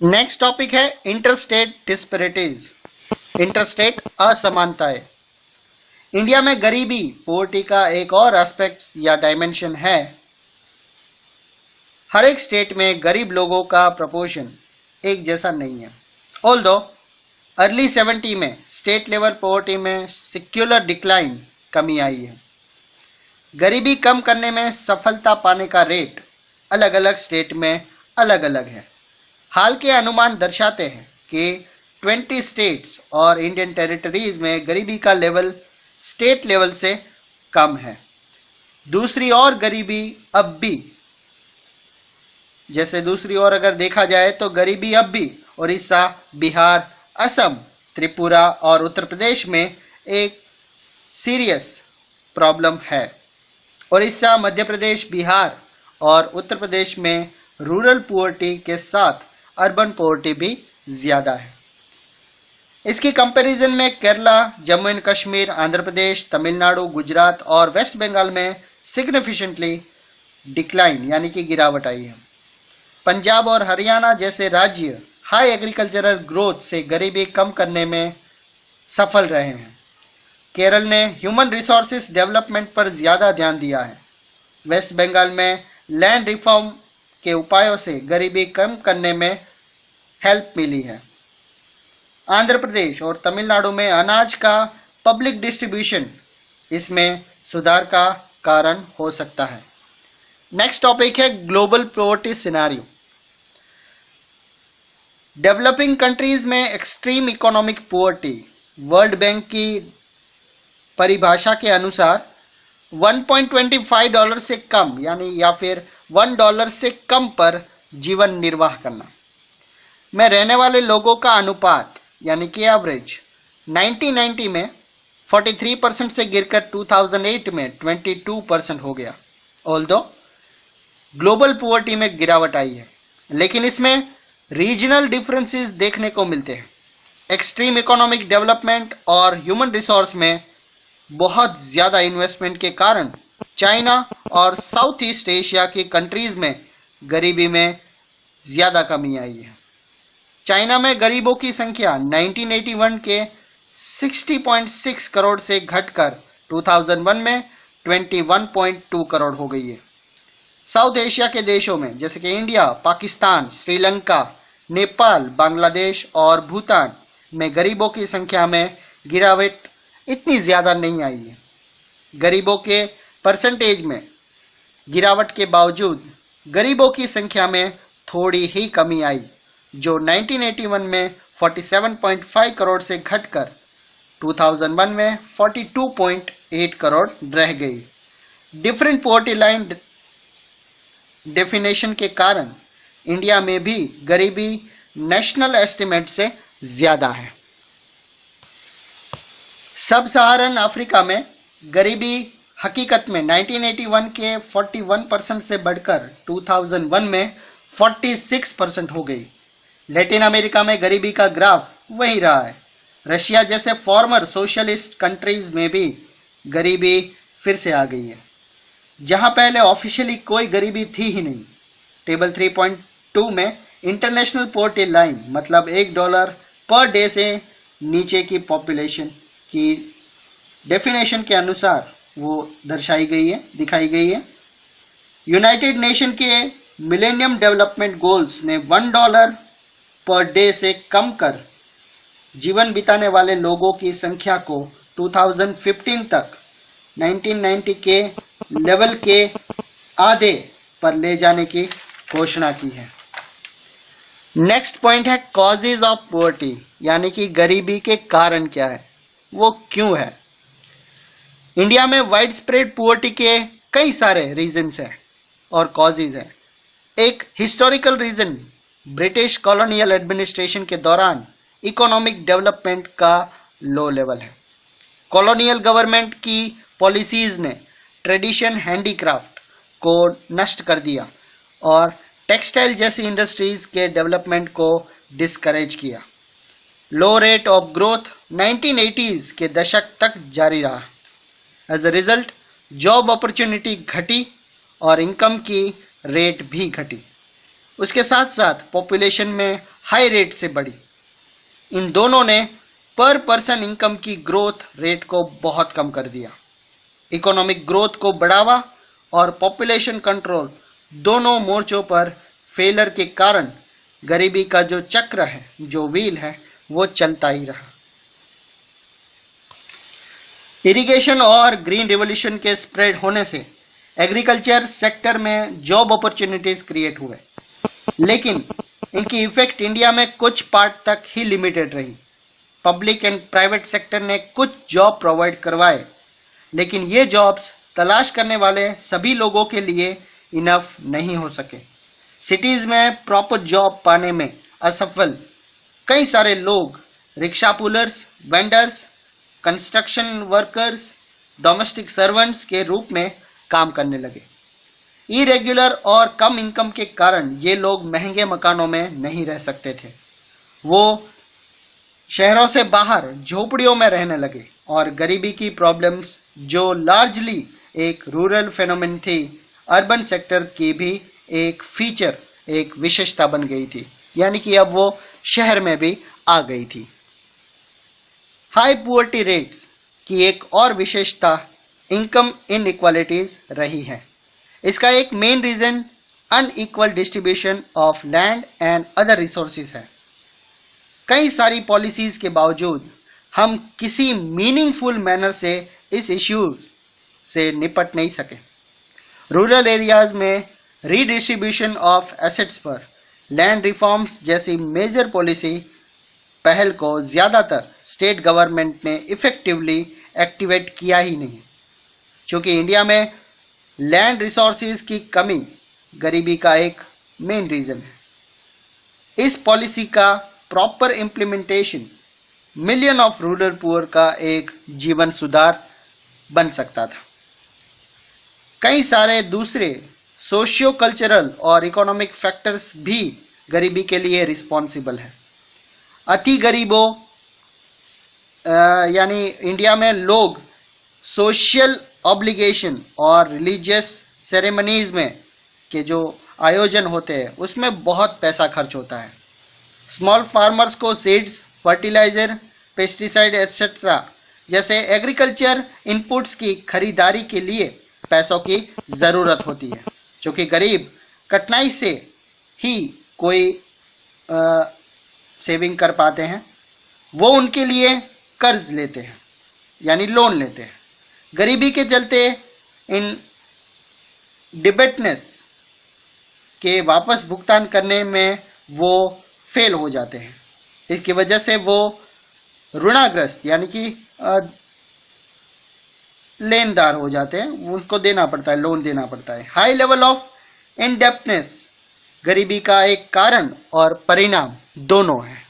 Next topic है interstate disparities, interstate असमानताएं। India में गरीबी पोवर्टी का एक और एस्पेक्ट या डायमेंशन है। हर एक स्टेट में गरीब लोगों का प्रपोर्शन एक जैसा नहीं है। ऑल्दो अर्ली 70 में स्टेट लेवल पोवर्टी में सिक्युलर डिक्लाइन कमी आई है। गरीबी कम करने में सफलता पाने का रेट अलग अलग स्टेट में अलग अलग है। हाल के अनुमान दर्शाते हैं कि 20 स्टेट्स और इंडियन टेरिटरीज में गरीबी का लेवल स्टेट लेवल से कम है। दूसरी ओर गरीबी अब भी, जैसे दूसरी ओर अगर देखा जाए तो गरीबी अब भी उड़ीसा, बिहार, असम, त्रिपुरा और उत्तर प्रदेश में एक सीरियस प्रॉब्लम है। उड़ीसा, मध्य प्रदेश, बिहार और उत्तर प्रदेश में रूरल पुअर्टी के साथ अर्बन पोवर्टी भी ज्यादा है। इसकी कंपैरिजन में केरला, जम्मू एंड कश्मीर, आंध्र प्रदेश, तमिलनाडु, गुजरात और वेस्ट बंगाल में सिग्निफिकेंटली डिक्लाइन यानी कि गिरावट आई है। पंजाब और हरियाणा जैसे राज्य हाई एग्रीकल्चरल ग्रोथ से गरीबी कम करने में सफल रहे हैं। केरल ने ह्यूमन रिसोर्सेज डेवलपमेंट पर ज्यादा ध्यान दिया है। वेस्ट बंगाल में लैंड रिफॉर्म के उपायों से गरीबी कम करने में हेल्प मिली है। आंध्र प्रदेश और तमिलनाडु में अनाज का पब्लिक डिस्ट्रीब्यूशन इसमें सुधार का कारण हो सकता है। नेक्स्ट टॉपिक है global poverty scenario. Developing countries में extreme economic poverty World Bank की परिभाषा के अनुसार $1.25 से कम यानी या फिर $1 से कम पर जीवन निर्वाह करना में रहने वाले लोगों का अनुपात यानी कि एवरेज 1990 में 43% से गिरकर 2008 में 22% हो गया। ऑल्दो ग्लोबल पोवर्टी में गिरावट आई है, लेकिन इसमें रीजनल डिफरेंसेस देखने को मिलते हैं। एक्सट्रीम इकोनॉमिक डेवलपमेंट और ह्यूमन रिसोर्स में बहुत ज्यादा इन्वेस्टमेंट के कारण चाइना और साउथ ईस्ट एशिया की कंट्रीज में गरीबी में ज्यादा कमी आई है। चाइना में गरीबों की संख्या 1981 के 60.6 करोड़ से घटकर 2001 में 21.2 करोड़ हो गई है। साउथ एशिया के देशों में जैसे कि इंडिया, पाकिस्तान, श्रीलंका, नेपाल, बांग्लादेश और भूटान में गरीबों की संख्या में गिरावट इतनी ज्यादा नहीं आई है। गरीबों के परसेंटेज में गिरावट के बावजूद गरीबों की संख्या में थोड़ी ही कमी आई, जो 1981 में 47.5 करोड़ से घटकर 2001 में 42.8 करोड़ रह गई। डिफरेंट पोवर्टी लाइन डेफिनेशन के कारण इंडिया में भी गरीबी नेशनल एस्टिमेट से ज्यादा है। सब सहारन अफ्रीका में गरीबी हकीकत में 1981 के 41% से बढ़कर 2001 में 46% हो गई। लैटिन अमेरिका में गरीबी का ग्राफ वही रहा है। रशिया जैसे फॉर्मर सोशलिस्ट कंट्रीज में भी गरीबी फिर से आ गई है, जहां पहले ऑफिशियली कोई गरीबी थी ही नहीं। टेबल 3.2 में इंटरनेशनल पोवर्टी लाइन मतलब $1 पर डे से नीचे की पॉपुलेशन की डेफिनेशन के अनुसार वो दिखाई गई है। यूनाइटेड नेशन के मिलेनियम डेवलपमेंट गोल्स ने $1 पर डे से कम कर जीवन बिताने वाले लोगों की संख्या को 2015 तक 1990 के लेवल के आधे पर ले जाने की घोषणा की है। नेक्स्ट पॉइंट है कॉजेज ऑफ पोवर्टी यानी कि गरीबी के कारण क्या है, वो क्यों है। इंडिया में वाइड स्प्रेड पुअर्टी के कई सारे रीजंस हैं और कॉजेज हैं। एक historical reason British colonial administration के दौरान इकोनॉमिक डेवलपमेंट का लो लेवल है। कॉलोनियल गवर्नमेंट की पॉलिसीज ने ट्रेडिशन हैंडीक्राफ्ट को नष्ट कर दिया और टेक्सटाइल जैसी इंडस्ट्रीज के डेवलपमेंट को डिस्करेज किया। लो रेट ऑफ ग्रोथ 1980s के दशक तक जारी रहा। As a result job opportunity घटी और इनकम की रेट भी घटी। उसके साथ साथ पॉपुलेशन में हाई रेट से बढ़ी। इन दोनों ने पर पर्सन इनकम की ग्रोथ रेट को बहुत कम कर दिया। इकोनॉमिक ग्रोथ को बढ़ावा और पॉपुलेशन कंट्रोल दोनों मोर्चों पर फेलर के कारण गरीबी का जो चक्र है, जो व्हील है, वो चलता ही रहा। इरिगेशन और ग्रीन रिवॉल्यूशन के स्प्रेड होने से एग्रीकल्चर सेक्टर में जॉब अपॉर्चुनिटीज क्रिएट हुए, लेकिन इनकी इफेक्ट इंडिया में कुछ पार्ट तक ही लिमिटेड रही। पब्लिक एंड प्राइवेट सेक्टर ने कुछ जॉब प्रोवाइड करवाए, लेकिन ये जॉब्स तलाश करने वाले सभी लोगों के लिए इनफ नहीं हो सके। सिटीज में प्रॉपर जॉब पाने में असफल कई सारे लोग rickshaw pullers, vendors, construction workers, domestic servants के रूप में काम करने लगे। इरेगुलर और कम इनकम के कारण ये लोग महंगे मकानों में नहीं रह सकते थे। वो शहरों से बाहर झोपड़ियों में रहने लगे और गरीबी की प्रॉब्लम्स, जो लार्जली एक रूरल फेनोमेन थी, अर्बन सेक्टर की भी एक फीचर, एक विशेषता बन गई थी, यानी कि अब वो शहर में भी आ गई थी। हाई पुअर्टी रेट्स की एक और विशेषता इनकम इनइक्वालिटीज रही है। इसका एक main reason unequal distribution of land and other resources है। कई सारी पॉलिसीज के बावजूद हम किसी मीनिंगफुल मैनर से इस इश्यू से निपट नहीं सके। रूरल एरियाज में रीडिस्ट्रीब्यूशन ऑफ एसेट्स पर लैंड रिफॉर्म्स जैसी मेजर पॉलिसी पहल को ज्यादातर स्टेट गवर्नमेंट ने इफेक्टिवली एक्टिवेट किया ही नहीं, क्योंकि इंडिया में लैंड रिसोर्सेज की कमी गरीबी का एक मेन रीजन है। इस पॉलिसी का proper implementation million of rural poor का एक जीवन सुधार बन सकता था। कई सारे दूसरे सोशियो कल्चरल और इकोनॉमिक फैक्टर्स भी गरीबी के लिए रिस्पॉन्सिबल है। अति गरीबों यानी इंडिया में लोग सोशल ऑब्लिगेशन और रिलीजियस सेरेमनीज में के जो आयोजन होते हैं उसमें बहुत पैसा खर्च होता है। स्मॉल फार्मर्स को सीड्स, फर्टिलाइजर, पेस्टिसाइड एटसेट्रा जैसे एग्रीकल्चर इनपुट्स की खरीदारी के लिए पैसों की जरूरत होती है, जो कि गरीब कठिनाई से ही कोई सेविंग कर पाते हैं। वो उनके लिए कर्ज लेते हैं, यानी लोन लेते हैं। गरीबी के चलते इन डिबेटनेस के वापस भुगतान करने में वो फेल हो जाते हैं। इसकी वजह से वो ऋणाग्रस्त यानी कि लेनदार हो जाते हैं, उनको देना पड़ता है, लोन देना पड़ता है। हाई लेवल ऑफ इनडेप्टनेस गरीबी का एक कारण और परिणाम दोनों है।